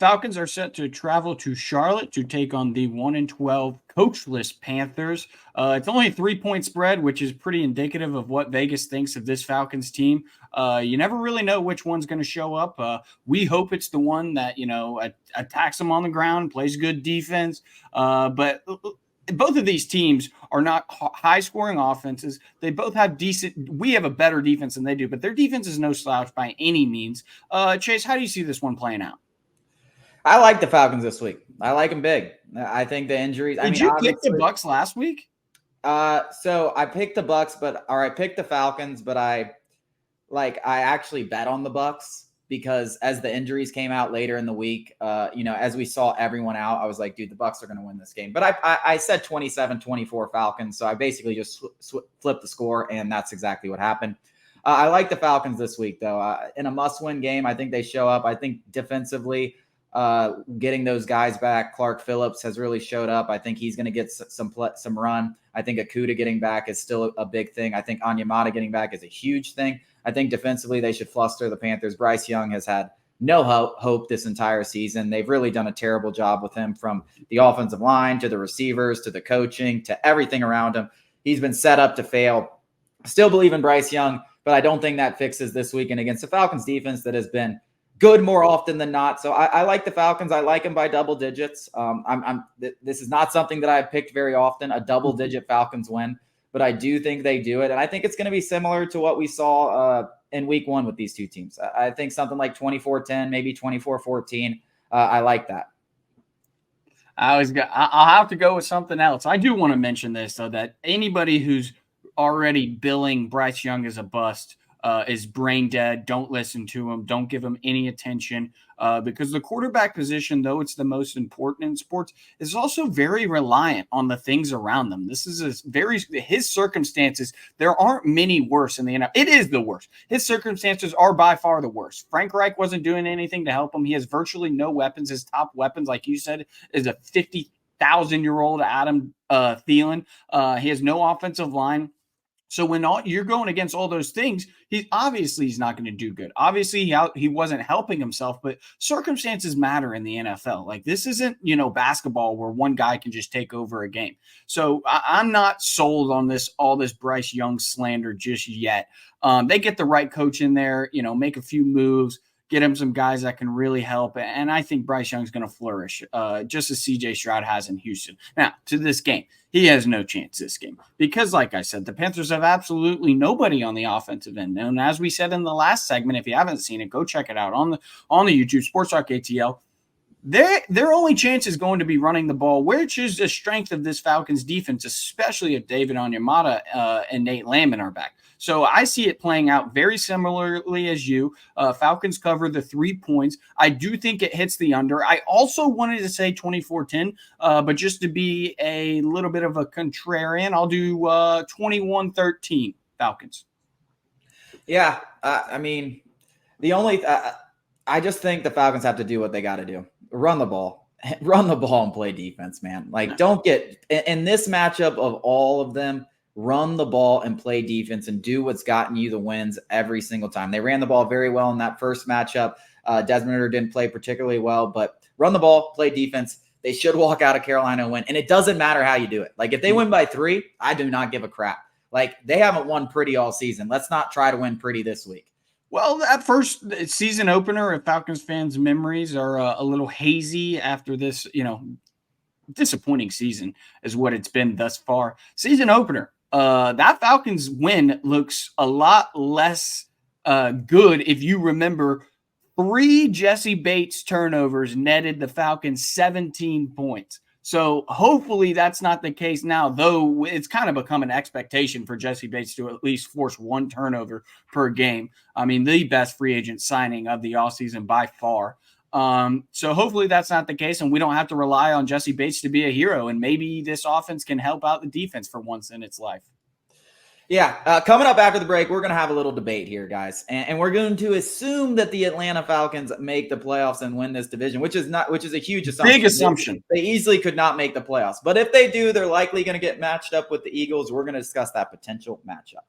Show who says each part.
Speaker 1: Falcons are set to travel to Charlotte to take on the 1-12 coachless Panthers. It's only a 3-point spread, which is pretty indicative of what Vegas thinks of this Falcons team. You never really know which one's going to show up. We hope it's the one that, attacks them on the ground, plays good defense. But both of these teams are not high-scoring offenses. They both have we have a better defense than they do, but their defense is no slouch by any means. Chase, how do you see this one playing out?
Speaker 2: I like the Falcons this week. I like them big. I think the injuries.
Speaker 1: Did you pick the Bucs last week?
Speaker 2: So I picked the Bucs, I picked the Falcons, but I actually bet on the Bucs because as the injuries came out later in the week, as we saw everyone out, I was like, dude, the Bucs are going to win this game. But I said 27-24 Falcons, so I basically just flipped the score, and that's exactly what happened. I like the Falcons this week, though. In a must-win game, I think they show up. I think defensively, getting those guys back, Clark Phillips has really showed up. I think he's going to get some run. I think Akuta getting back is still a big thing. I think Onyemata getting back is a huge thing. I think defensively they should fluster the Panthers. Bryce Young has had no hope this entire season. They've really done a terrible job with him, from the offensive line to the receivers to the coaching to everything around him. He's been set up to fail. Still believe in Bryce Young, but I don't think that fixes this weekend against the Falcons defense that has been good more often than not. So I like the Falcons. I like them by double digits. This is not something that I've picked very often, a double-digit Falcons win, but I do think they do it. And I think it's going to be similar to what we saw in week one with these two teams. I think something like 24-10, maybe 24-14. I like that.
Speaker 1: I'll have to go with something else. I do want to mention this, though, that anybody who's already billing Bryce Young as a bust is brain dead. Don't listen to him. Don't give him any attention because the quarterback position, though it's the most important in sports, is also very reliant on the things around them. This is his circumstances. There aren't many worse in the NFL. It is the worst. His circumstances are by far the worst. Frank Reich wasn't doing anything to help him. He has virtually no weapons. His top weapons, like you said, is a 50,000-year-old Adam Thielen. He has no offensive line. So when you're going against all those things, he's not going to do good. Obviously, he wasn't helping himself, but circumstances matter in the NFL. Like, this isn't, basketball where one guy can just take over a game. So I'm not sold on all this Bryce Young slander just yet. They get the right coach in there, make a few moves, get him some guys that can really help. And I think Bryce Young's going to flourish, just as CJ Stroud has in Houston. Now, to this game, he has no chance this game because, like I said, the Panthers have absolutely nobody on the offensive end. And as we said in the last segment, if you haven't seen it, go check it out on the YouTube, Sports Talk ATL. Their only chance is going to be running the ball, which is the strength of this Falcons defense, especially if David Onyemata and Nate Landman are back. So I see it playing out very similarly as you. Falcons cover the 3 points. I do think it hits the under. I also wanted to say 24-10, but just to be a little bit of a contrarian, I'll do 21-13 Falcons.
Speaker 2: Yeah, I just think the Falcons have to do what they got to do. Run the ball and play defense, man. Like, don't get in this matchup of all of them. Run the ball and play defense and do what's gotten you the wins every single time. They ran the ball very well in that first matchup. Desmond Ridder didn't play particularly well, but run the ball, play defense. They should walk out of Carolina and win. And it doesn't matter how you do it. Like, if they win by 3, I do not give a crap. Like, they haven't won pretty all season. Let's not try to win pretty this week.
Speaker 1: Well, that first season opener, if Falcons fans' memories are a little hazy after this, disappointing season is what it's been thus far. Season opener. That Falcons win looks a lot less good if you remember 3 Jesse Bates turnovers netted the Falcons 17 points. So hopefully that's not the case now, though it's kind of become an expectation for Jesse Bates to at least force 1 turnover per game. I mean, the best free agent signing of the offseason by far. So hopefully that's not the case, and we don't have to rely on Jesse Bates to be a hero, and maybe this offense can help out the defense for once in its life.
Speaker 2: Yeah, coming up after the break, we're going to have a little debate here, guys, and we're going to assume that the Atlanta Falcons make the playoffs and win this division, which is a huge assumption.
Speaker 1: Big assumption.
Speaker 2: They easily could not make the playoffs, but if they do, they're likely going to get matched up with the Eagles. We're going to discuss that potential matchup.